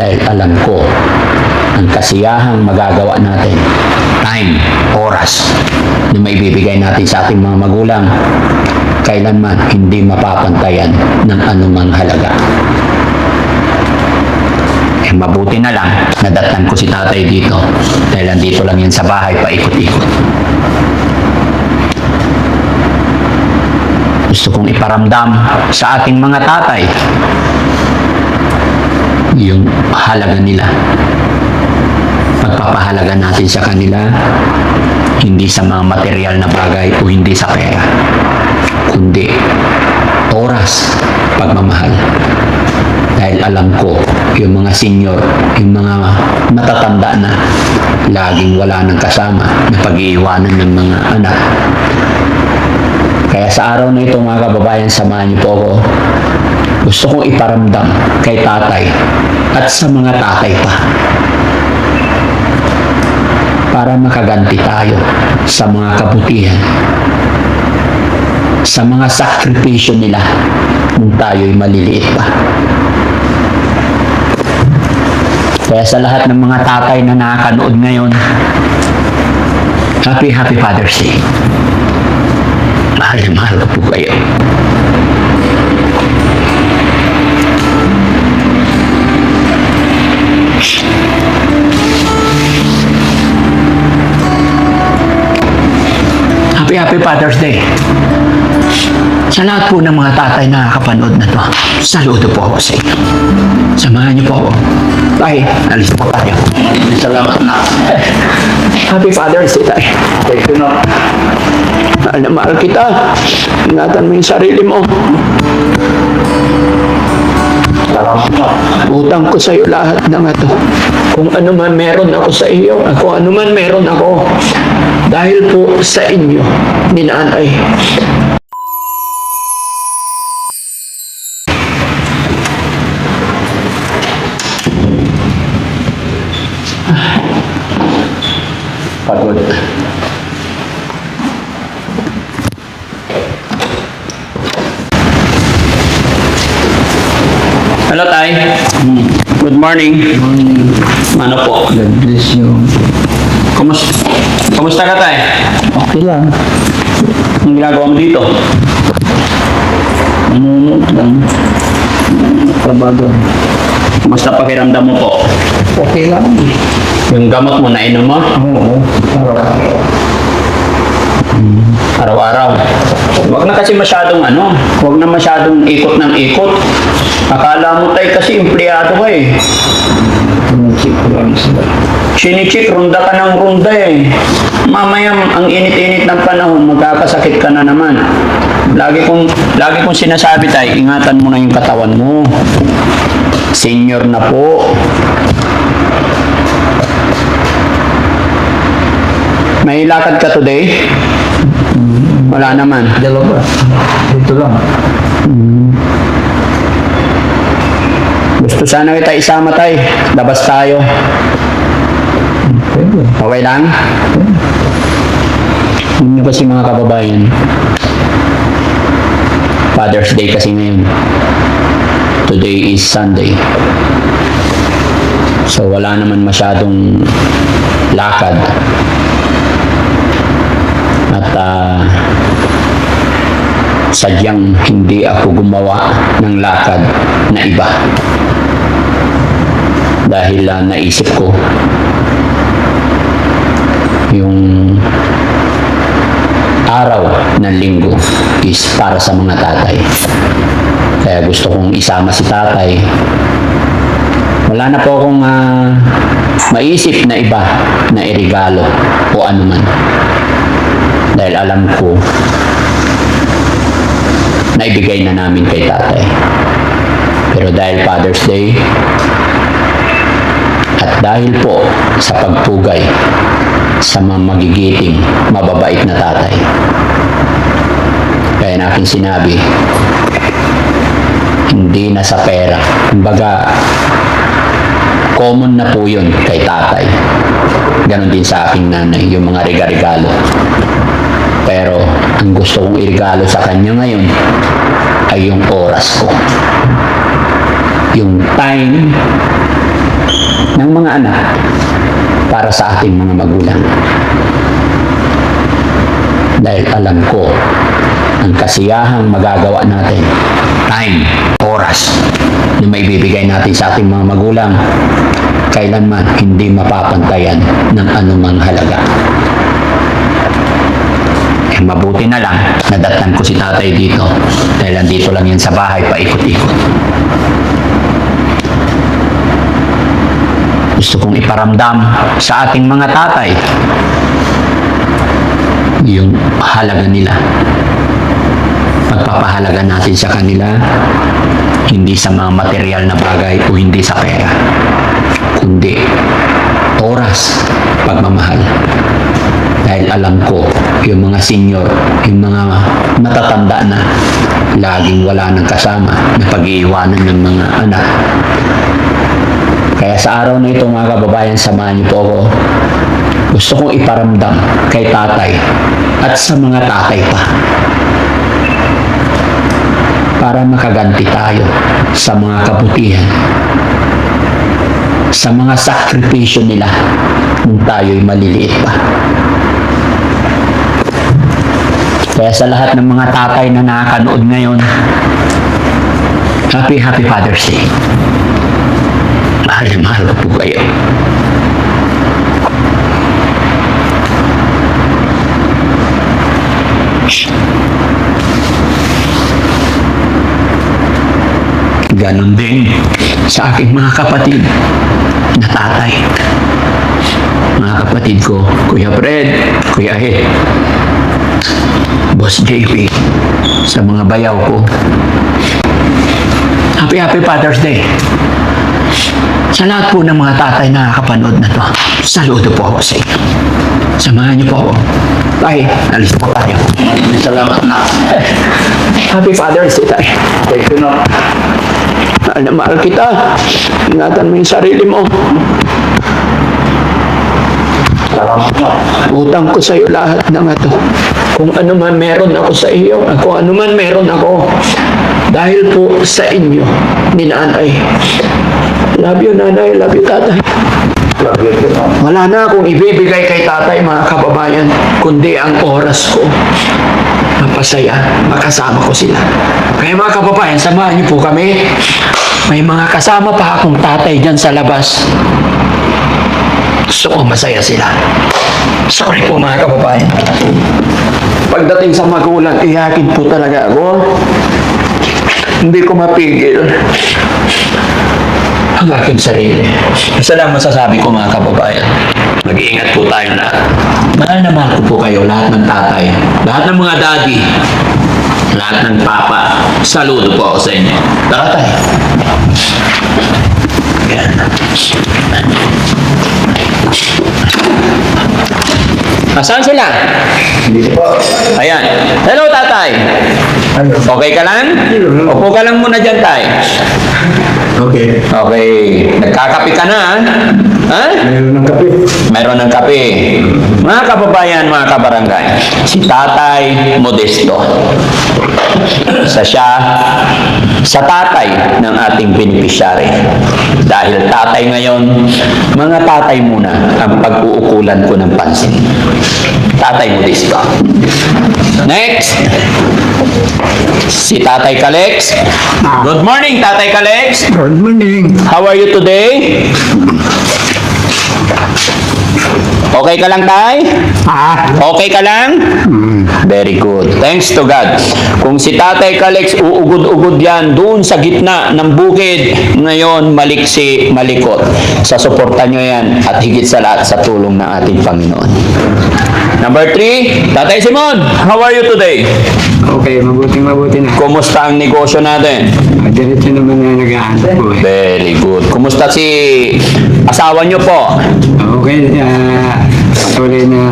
Dahil alam ko, ang kasiyahang magagawa natin, time, oras, na maibibigay natin sa ating mga magulang, kailanman hindi mapapantayan ng anumang halaga. Mabuti na lang, nadatnan ko si tatay dito dahil andito lang yan sa bahay, paikot-ikot. Gusto kong iparamdam sa ating mga tatay yung halaga nila. Pagpapahalaga natin sa kanila, hindi sa mga material na bagay o hindi sa pera, kundi oras, pagmamahal. Dahil alam ko, yung mga senior, yung mga matatanda na, laging wala nang kasama na pag-iiwanan ng mga anak. Kaya sa araw na ito, mga kababayan, samahan niyo po ako. Gusto kong iparamdam kay tatay at sa mga tatay pa, para makaganti tayo sa mga kabutihan, sa mga sakripisyo nila nung tayo'y maliliit pa. Kaya sa lahat ng mga tatay na nakakanood ngayon, Happy Father's Day. Mahal na mahal ko po kayo. Happy Father's Day. Sa lahat po ng mga tatay na nakakapanood na to, saludo po ako sa inyo. Samahan niyo po ako. Tay, alis po tayo. Salamat na. Happy Father's Day, tay. Thank you, no. Mahal na mahal kita. Ingatan mo yung sarili mo. Utang ko sa iyo lahat ng ito. Kung ano man meron ako sa iyo, kung ano man meron ako, dahil po sa inyo, ni nanay. Pagod. Hello, Tay. Good morning. Good morning. Ano po? God bless you. Kumusta ka, Tay? Okay lang. Anong ginagawa mo dito? Nanonood lang. Trabaho. Kumusta pakiramdam mo po? Okay lang. Yung gamot mo, nainom mo? Oo. Araw-araw. Huwag na kasi masyadong huwag na masyadong ikot ng ikot. Akala mo, Tay, kasi empleyado ka eh. Tumuchik ko lang sila. Sinichik, runda ka ng runda eh. Mamaya, ang init-init ng panahon, magkakasakit ka na naman. Lagi kong sinasabi, Tay, ingatan mo na yung katawan mo. Senior na po. May lakad ka today? Wala naman. Dalawa. Dito lang. Gusto sana kita isama, Tay. Labas tayo. Pwede. Okay lang? Hindi kasi mga kababayan, Father's Day kasi ngayon. Today is Sunday. So wala naman masyadong lakad. At sadyang hindi ako gumawa ng lakad na iba. Dahil naisip ko yung araw ng linggo is para sa mga tatay. Kaya gusto kong isama si tatay. Wala na po akong maisip na iba na irigalo o anuman. Dahil alam ko na ibigay na namin kay tatay. Pero dahil Father's Day at dahil po sa pagpugay sa mga magigiting, mababait na tatay, kaya natin sinabi, hindi na sa pera. Kumbaga, common na po yun kay tatay. Ganon din sa aking nanay, yung mga regalo. Pero ang gusto kong irigalo sa kanya ngayon ay yung oras ko. Yung time ng mga anak para sa ating mga magulang. Dahil alam ko ang kasiyahang magagawa natin, time, oras, na maibibigay natin sa ating mga magulang, kailanman hindi mapapantayan ng anumang halaga. Mabuti na lang, nadatnan ko si tatay dito dahil andito lang yan sa bahay, paikot-ikot. Gusto kong iparamdam sa ating mga tatay yung halaga nila. Pagpapahalaga natin sa kanila, hindi sa mga material na bagay o hindi sa pera, kundi oras, pagmamahal. Dahil alam ko, yung mga senior, yung mga matatanda na, laging wala nang kasama na pag-iiwanan ng mga anak. Kaya sa araw na ito mga kababayan, samahan niyo po ako. Gusto kong iparamdam kay tatay at sa mga tatay pa para makaganti tayo sa mga kabutihan, sa mga sakripisyo nila nung tayo'y maliliit pa. Kaya sa lahat ng mga tatay na nakakanood ngayon, Happy Father's Day. Mahal na mahal ko po kayo. Ganon din sa aking mga kapatid na tatay. Mga kapatid ko, Kuya Fred, Kuya Ed, Boss JP, sa mga bayaw ko. Happy Father's Day. Sa lahat po ng mga tatay na nakakapanood na to, saludo po ako sa inyo. Samahan niyo po ako. Tay, alis po tayo. Salamat na. Happy Father's Day, tay. Thank you na. Mahal na mahal kita. Ingatan mo yung sarili mo. Salamat na. Utang ko sa iyo lahat ng ito. Kung ano man meron ako sa iyo, kung ano man meron ako, dahil po sa inyo, ni nanay. Love you, nanay. Love you, tatay. Love you too. Wala na akong ibibigay kay tatay, mga kababayan, kundi ang oras ko. Mapasaya, makasama ko sila. Kaya mga kababayan, samahan niyo po kami. May mga kasama pa akong tatay dyan sa labas. Gusto ko masaya sila. Sorry po mga kababayan. Pagdating sa magulang, iyakin po talaga ako. Hindi ko mapigil ang aking sarili. Isa lang masasabi ko mga kababayan. Mag-iingat po tayo lahat. Mahal na mahal ko po kayo, lahat ng tatay, lahat ng mga daddy, lahat ng papa. Saludo po ako sa inyo. Tatay. Yan. Nasaan sila? Dito po. Ayan. Hello, tatay. Okay ka lang? Upo ka lang muna dyan, tay. Okay. Okay. Nagkakape ka na, ha? Ha? Mayroon ng kape. Meron ng kape. Mga kababayan, mga kabarangay, si Tatay Modesto. Sa tatay ng ating beneficiary. Dahil tatay ngayon, mga tatay muna ang pag-uukulan ko ng pansin. Tatay Modesto. Next, si Tatay Kalex. Good morning, Tatay Kalex. Good morning. How are you today? Okay ka lang, Tay? Okay ka lang? Very good. Thanks to God. Kung si Tatay Kalex uugod-ugod yan doon sa gitna ng bukid, ngayon maliksi, malikot. Sa suporta nyo yan at higit sa lahat sa tulong ng ating Panginoon. Number 3, Tatay Simon, how are you today? Okay, mabuti na. Kumusta ang negosyo natin? Diretso naman na nag-aantay po eh. Very good. Kumusta si asawa nyo po? Okay, patuloy na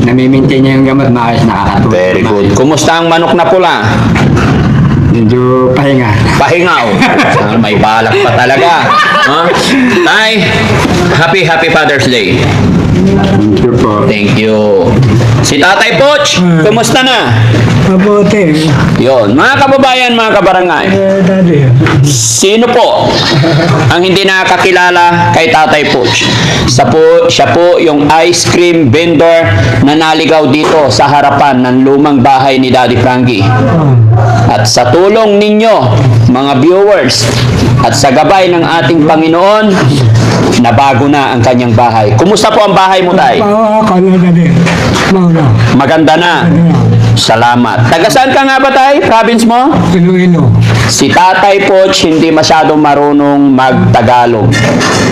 nami-maintain niya yung gamot, maayos nakakatulong. Very good. Kumusta ang manok na pula? Medyo pahinga. Pahingaw. May balak pa talaga. Huh? Tay, happy Father's Day. Thank you po. Thank you. Si Tatay Poch, kumusta na? Mabuti. Yon, mga kababayan, mga kabarangay. Daddy. Sino po ang hindi nakakilala kay Tatay Poch? Siya po yung ice cream vendor na naligaw dito sa harapan ng lumang bahay ni Daddy Frankie. At sa tulong ninyo, mga viewers, at sa gabay ng ating Panginoon, nabago na ang kanyang bahay. Kumusta po ang bahay mo, Tay? Pawa ka na daddy. Mauna. Maganda na. Salamat. Taga saan ka nga ba, Tay? Province mo? Iloilo. Si Tatay Poch hindi masyadong marunong magtagalog.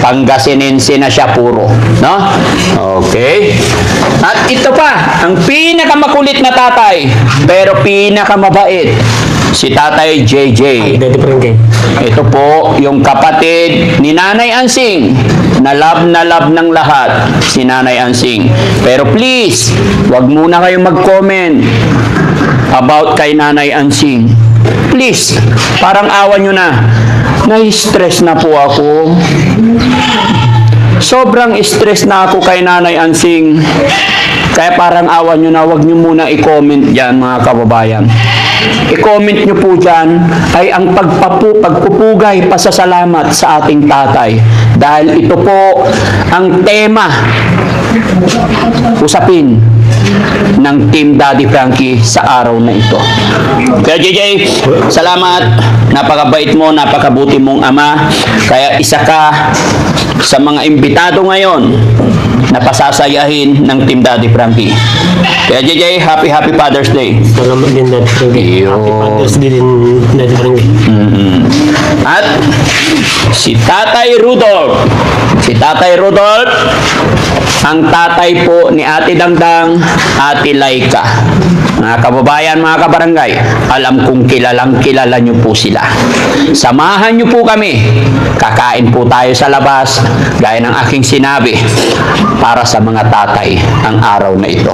Pangasinense na siya puro. No? Okay. At ito pa, ang pinakamakulit na tatay, pero pinakamabait, si Tatay JJ. Daddy Frankie. Ito po yung kapatid ni Nanay Ansing. Na love ng lahat, si Nanay Ansing. Pero please, wag muna kayong mag-comment about kay Nanay Ansing. Please, parang awan nyo na. Na-stress na po ako. Sobrang stress na ako kay Nanay Ansing. Kaya parang awan nyo na, wag nyo muna i-comment dyan, mga kababayan. I-comment nyo po dyan ay ang pagpupugay pasasalamat sa ating tatay. Dahil ito po ang tema usapin ng Team Daddy Frankie sa araw na ito. Kaya JJ, salamat. Napakabait mo, napakabuti mong ama. Kaya isa ka sa mga imbitado ngayon na pasasayahin ng Team Daddy Frankie. Kaya JJ, happy Father's Day. Salamat din Daddy Frankie. Iyo. Happy Father's Day din Daddy Frankie. At si Tatay Rudolph. Si Tatay Rudolph, ang tatay po ni Ate Dangdang, Ate Laika. Mga kababayan, mga kabarangay, alam kong kilalang kilala nyo po sila. Samahan nyo po kami. Kakain po tayo sa labas, gaya ng aking sinabi, para sa mga tatay ang araw na ito.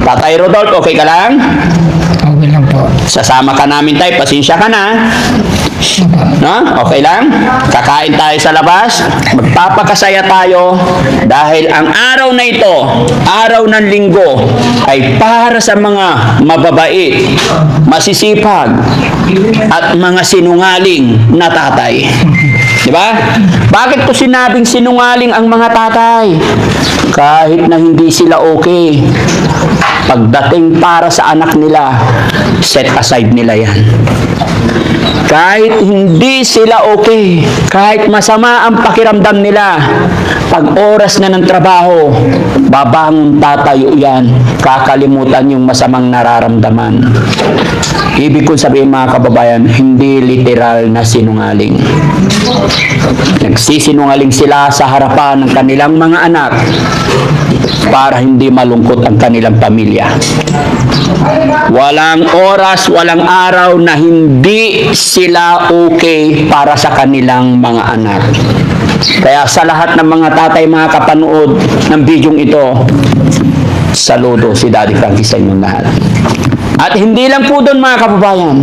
Tatay Rodolph, okay ka lang? Okay lang po. Sasama ka namin tayo, pasensya ka na. No? Okay lang? Kakain tayo sa labas, magpapakasaya tayo dahil ang araw na ito, araw ng linggo, ay para sa mga mababait, masisipag, at mga sinungaling na tatay. Di ba? Bakit ko sinabing sinungaling ang mga tatay? Kahit na hindi sila okay, pagdating para sa anak nila, set aside nila yan. Kahit hindi sila okay, kahit masama ang pakiramdam nila, pag oras na ng trabaho, babangon tatayo yan, kakalimutan yung masamang nararamdaman. Ibig kong sabihin mga kababayan, hindi literal na sinungaling. Nagsisinungaling sila sa harapan ng kanilang mga anak para hindi malungkot ang kanilang pamilya. Walang oras, walang araw na hindi sila okay para sa kanilang mga anak. Kaya sa lahat ng mga tatay, mga kapanood ng bidyong ito, saludo si Daddy Frankie sa inyong lahat. At hindi lang po doon mga kababayan,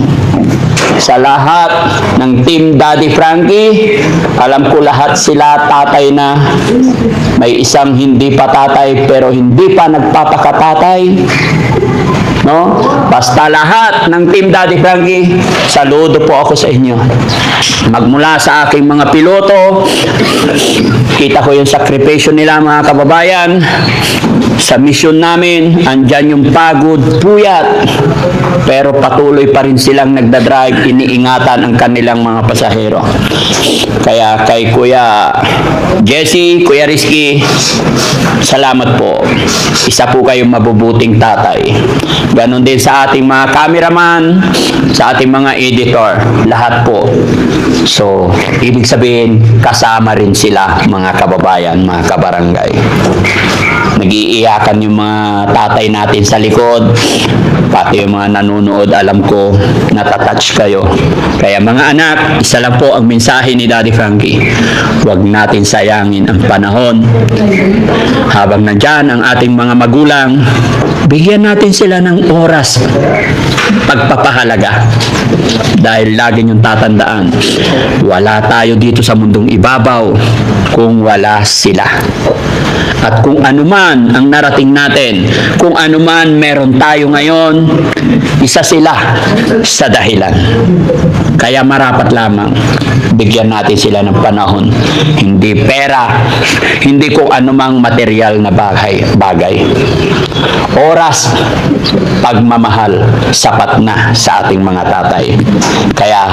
sa lahat ng Team Daddy Frankie, alam ko lahat sila tatay na. May isang hindi pa tatay pero hindi pa nagpapakatatay. No? Basta lahat ng Team Daddy Frankie, saludo po ako sa inyo. Magmula sa aking mga piloto, kita ko yung sakripisyo nila mga kababayan. Sa misyon namin, andyan yung pagod, puyat, pero patuloy pa rin silang nagdadrive, iniingatan ang kanilang mga pasahero. Kaya kay Kuya Jesse, Kuya Rizky, salamat po. Isa po kayong mabubuting tatay. Ganon din sa ating mga cameraman, sa ating mga editor, lahat po. So, ibig sabihin, kasama rin sila mga kababayan, mga kabarangay. Nag-iiyakan yung mga tatay natin sa likod, pati yung mga nanonood, alam ko natatouch kayo. Kaya mga anak, isa lang po ang mensahe ni Daddy Frankie, huwag natin sayangin ang panahon. Habang nandyan ang ating mga magulang, bigyan natin sila ng oras, pagpapahalaga. Dahil lagi niyong tatandaan, wala tayo dito sa mundong ibabaw kung wala sila. At kung anuman ang narating natin, kung anuman meron tayo ngayon, isa sila sa dahilan. Kaya marapat lamang bigyan natin sila ng panahon. Hindi pera, hindi kung anumang material na bagay. Oras, pagmamahal, sapat na sa ating mga tatay. Kaya,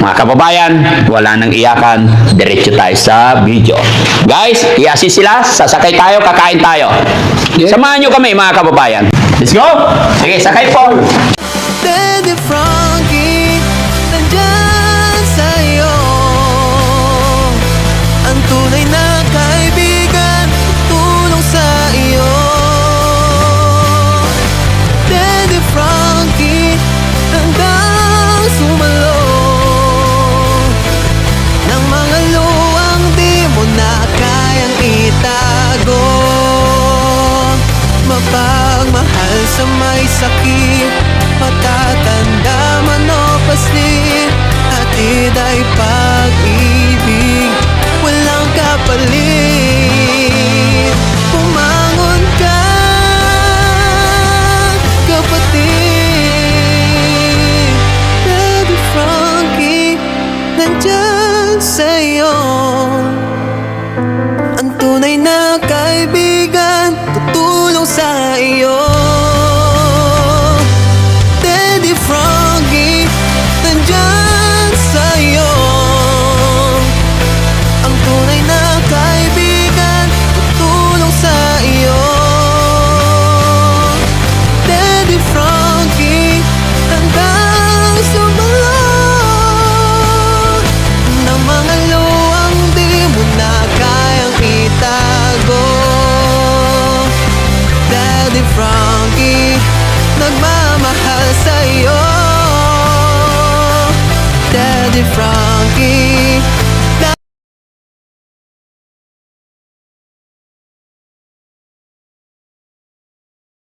mga kababayan, wala nang iyakan, diretso tayo sa video. Guys, i-assist sila, sasakay tayo, kakain tayo. Samahan nyo kami, mga kababayan. Let's go! Sige, sakay po! Daddy Frankie, nandyan sa'yo. Ang tunay na kaibigan, tulong sa iyo. Daddy Frankie, hanggang sumalit.